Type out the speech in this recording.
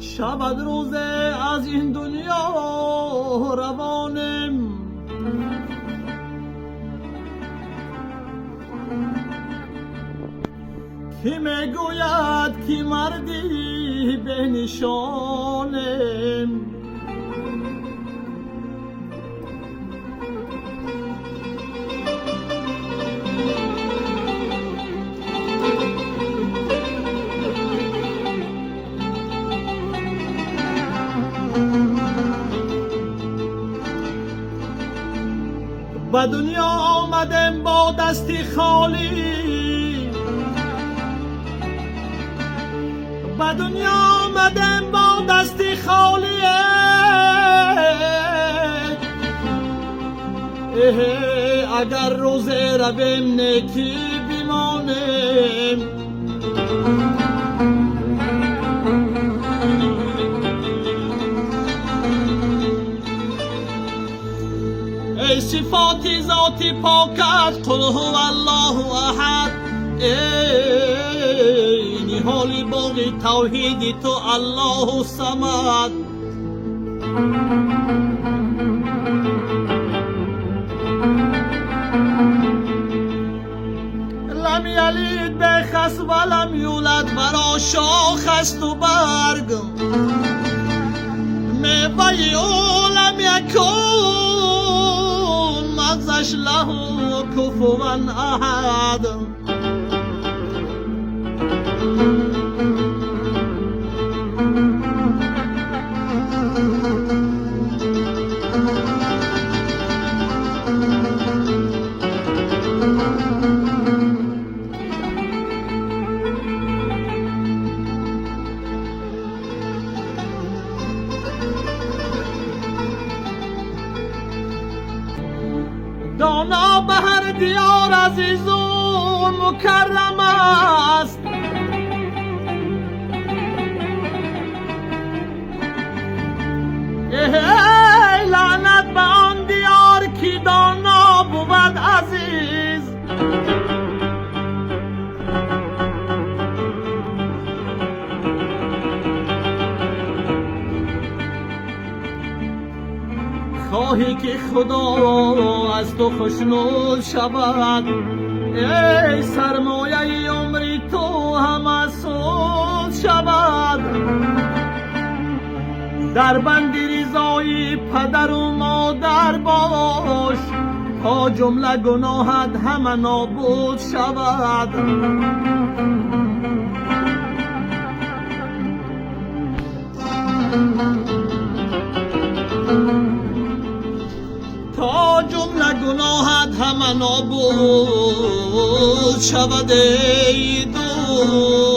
شود روز از این دنیا روانم، کی میگوید کی مردی به نشانم. به دنیا آمدم با دستی خالی، به دنیا آمدم با دستی خالی. اگر روز رویم نیکی بمانم، ای صفات ذاتی پاکت قل هو الله احد، ای نهالی باقی توحیدی تو الله صمد. لم یلید بخس ولم یولد، ورا شاخ است و برگ، میوه او لم یکون، مغزش له کفوا احد. دانا به هر دیار عزیز و مکرم است، ای لعنت به آن دیار کی دانا بود عزیز. خواهی که خدا از تو خوشنود شود، ای سرمایه عمری تو هم سود شود. در بند رضای پدر و مادر باش، تا جمله گناهت همه نابود شود. تا جمله گناهت همه نابود شود ای دوست.